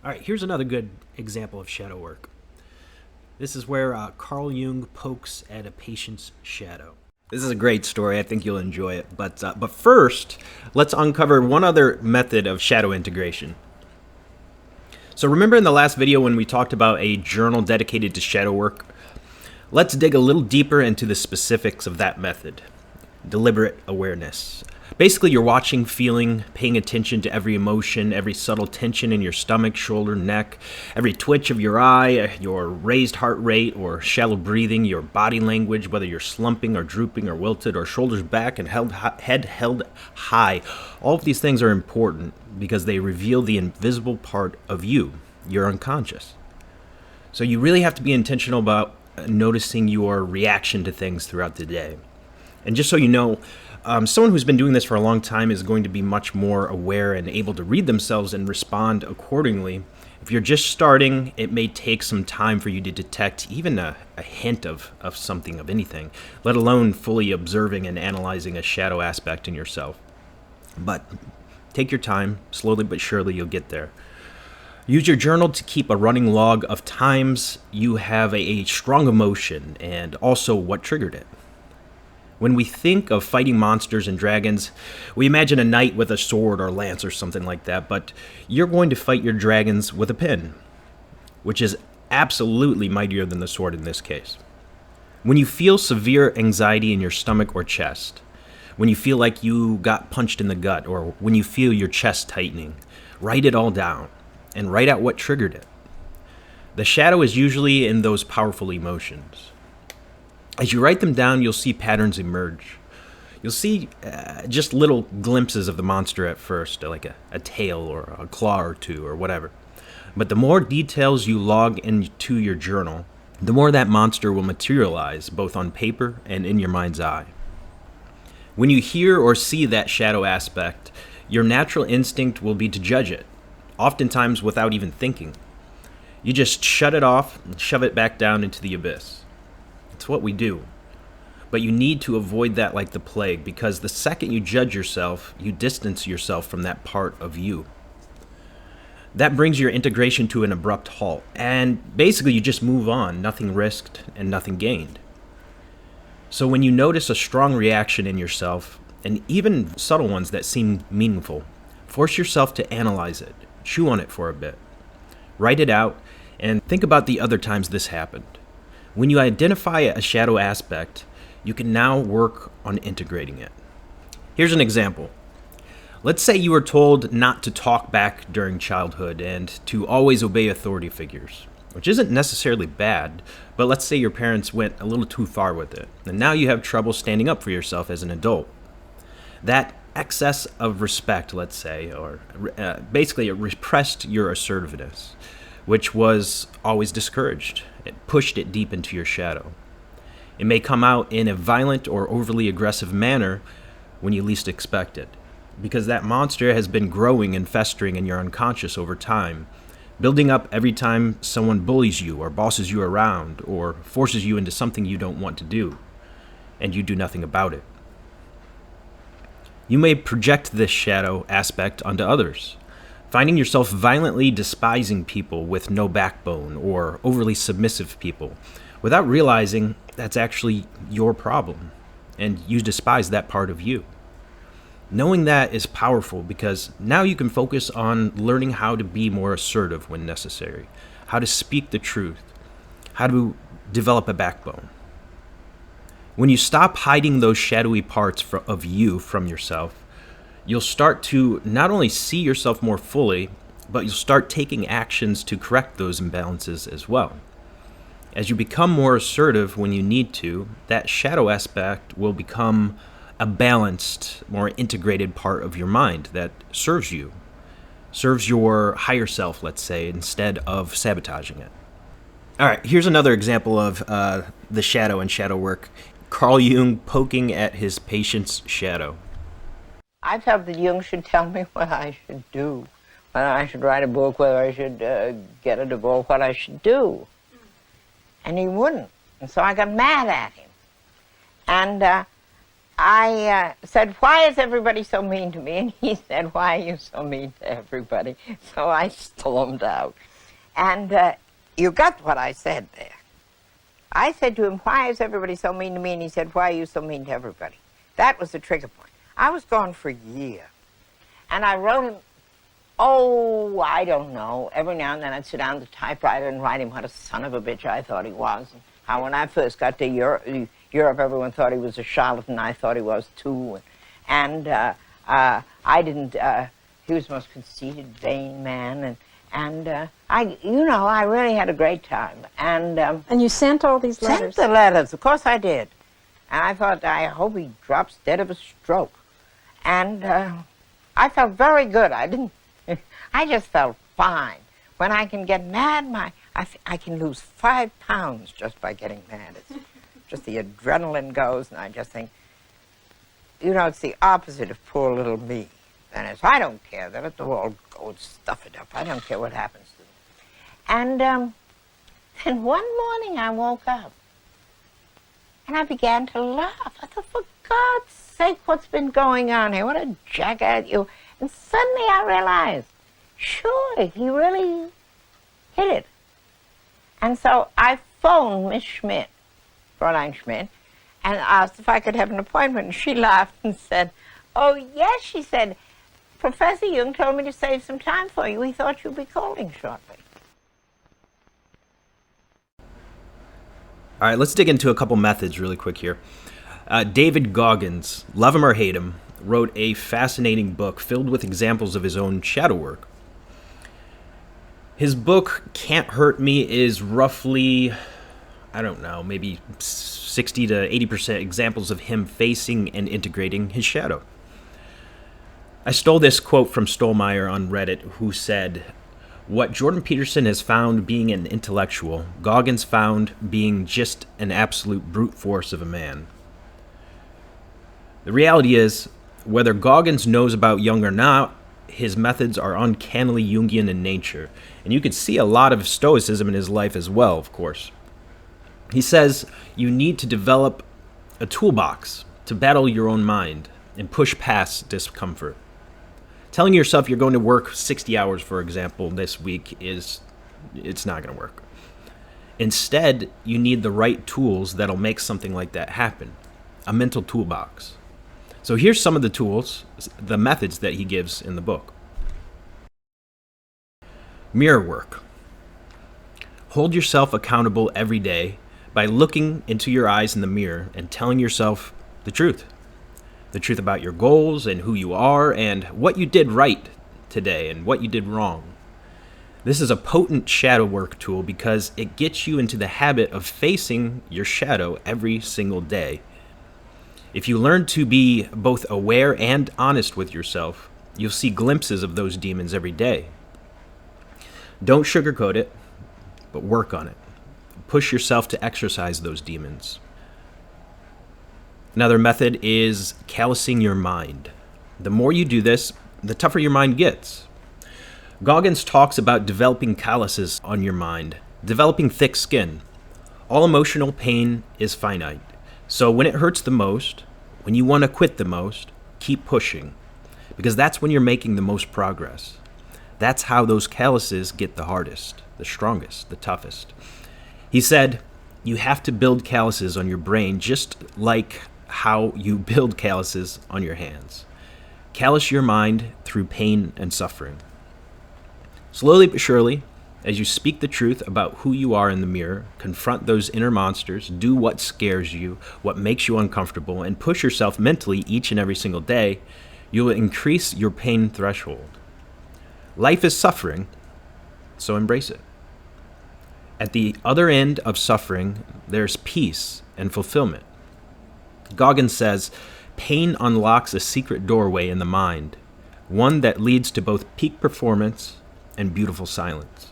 All right, here's another good example of shadow work. This is where Carl Jung pokes at a patient's shadow. This is a great story. I think you'll enjoy it. But first, let's uncover one other method of shadow integration. So remember in the last video when we talked about a journal dedicated to shadow work? Let's dig a little deeper into the specifics of that method. Deliberate awareness. Basically, you're watching, feeling, paying attention to every emotion, every subtle tension in your stomach, shoulder, neck, every twitch of your eye, your raised heart rate or shallow breathing, your body language, whether you're slumping or drooping or wilted or shoulders back and head held high. All of these things are important because they reveal the invisible part of you, your unconscious. So you really have to be intentional about noticing your reaction to things throughout the day. And just so you know, someone who's been doing this for a long time is going to be much more aware and able to read themselves and respond accordingly. If you're just starting, it may take some time for you to detect even a hint of something, of anything, let alone fully observing and analyzing a shadow aspect in yourself. But take your time, slowly but surely you'll get there. Use your journal to keep a running log of times you have a strong emotion and also what triggered it. When we think of fighting monsters and dragons, we imagine a knight with a sword or lance or something like that, but you're going to fight your dragons with a pen, which is absolutely mightier than the sword in this case. When you feel severe anxiety in your stomach or chest, when you feel like you got punched in the gut, or when you feel your chest tightening, write it all down and write out what triggered it. The shadow is usually in those powerful emotions. As you write them down, you'll see patterns emerge. You'll see just little glimpses of the monster at first, like a tail or a claw or two or whatever. But the more details you log into your journal, the more that monster will materialize, both on paper and in your mind's eye. When you hear or see that shadow aspect, your natural instinct will be to judge it, oftentimes without even thinking. You just shut it off and shove it back down into the abyss. It's what we do. But you need to avoid that like the plague, because the second you judge yourself, you distance yourself from that part of you. That brings your integration to an abrupt halt, and basically you just move on, nothing risked and nothing gained. So when you notice a strong reaction in yourself, and even subtle ones that seem meaningful, force yourself to analyze it, chew on it for a bit, write it out, and think about the other times this happened. When you identify a shadow aspect, you can now work on integrating it. Here's an example. Let's say you were told not to talk back during childhood and to always obey authority figures, which isn't necessarily bad, but let's say your parents went a little too far with it, and now you have trouble standing up for yourself as an adult. That excess of respect, let's say, or basically it repressed your assertiveness, which was always discouraged. It pushed it deep into your shadow. It may come out in a violent or overly aggressive manner when you least expect it, because that monster has been growing and festering in your unconscious over time, building up every time someone bullies you or bosses you around or forces you into something you don't want to do, and you do nothing about it. You may project this shadow aspect onto others, finding yourself violently despising people with no backbone or overly submissive people without realizing that's actually your problem and you despise that part of you. Knowing that is powerful because now you can focus on learning how to be more assertive when necessary, how to speak the truth, how to develop a backbone. When you stop hiding those shadowy parts of you from yourself, you'll start to not only see yourself more fully, but you'll start taking actions to correct those imbalances as well. As you become more assertive when you need to, that shadow aspect will become a balanced, more integrated part of your mind that serves you, serves your higher self, let's say, instead of sabotaging it. All right, here's another example of the shadow and shadow work. Carl Jung poking at his patient's shadow. I felt that Jung should tell me what I should do, whether I should write a book, whether I should get a divorce, what I should do. And he wouldn't. And so I got mad at him. And I said, "Why is everybody so mean to me?" And he said, "Why are you so mean to everybody?" So I stormed out. And you got what I said there. I said to him, "Why is everybody so mean to me?" And he said, "Why are you so mean to everybody?" That was the trigger point. I was gone for a year. And I wrote him, I don't know. Every now and then I'd sit down at the typewriter and write him what a son of a bitch I thought he was. And how when I first got to Europe, everyone thought he was a charlatan. I thought he was too. And I didn't, he was the most conceited, vain man. And I really had a great time. And you sent all these letters? Sent the letters, of course I did. And I thought, I hope he drops dead of a stroke. And I felt very good. I just felt fine. When I can get mad, I can lose 5 pounds just by getting mad. It's just the adrenaline goes, and I just think, it's the opposite of poor little me. And I don't care. They let the world go and stuff it up. I don't care what happens to them. And then one morning I woke up, and I began to laugh. I thought, for God's sake, what's been going on here? What a jackass you. And suddenly I realized, sure, he really hit it. And so I phoned Miss Schmidt, Fräulein Schmidt, and asked if I could have an appointment. And she laughed and said, "Oh, yes," she said, "Professor Jung told me to save some time for you. He thought you'd be calling shortly." All right, let's dig into a couple methods really quick here. David Goggins, love him or hate him, wrote a fascinating book filled with examples of his own shadow work. His book, Can't Hurt Me, is roughly, maybe 60 to 80% examples of him facing and integrating his shadow. I stole this quote from Stolmeyer on Reddit, who said, "What Jordan Peterson has found being an intellectual, Goggins found being just an absolute brute force of a man." The reality is, whether Goggins knows about Jung or not, his methods are uncannily Jungian in nature, and you can see a lot of stoicism in his life as well, of course. He says you need to develop a toolbox to battle your own mind and push past discomfort. Telling yourself you're going to work 60 hours, for example, this week it's not going to work. Instead, you need the right tools that'll make something like that happen. A mental toolbox. So here's some of the tools, the methods that he gives in the book. Mirror work. Hold yourself accountable every day by looking into your eyes in the mirror and telling yourself the truth. The truth about your goals and who you are and what you did right today and what you did wrong. This is a potent shadow work tool because it gets you into the habit of facing your shadow every single day. If you learn to be both aware and honest with yourself, you'll see glimpses of those demons every day. Don't sugarcoat it, but work on it. Push yourself to exercise those demons. Another method is callousing your mind. The more you do this, the tougher your mind gets. Goggins talks about developing calluses on your mind, developing thick skin. All emotional pain is finite. So when it hurts the most, when you want to quit the most, keep pushing. Because that's when you're making the most progress. That's how those calluses get the hardest, the strongest, the toughest. He said, you have to build calluses on your brain just like how you build calluses on your hands. Callous your mind through pain and suffering. Slowly but surely, as you speak the truth about who you are in the mirror, confront those inner monsters, do what scares you, what makes you uncomfortable, and push yourself mentally each and every single day, you will increase your pain threshold. Life is suffering, so embrace it. At the other end of suffering, there's peace and fulfillment. Goggins says, pain unlocks a secret doorway in the mind, one that leads to both peak performance and beautiful silence.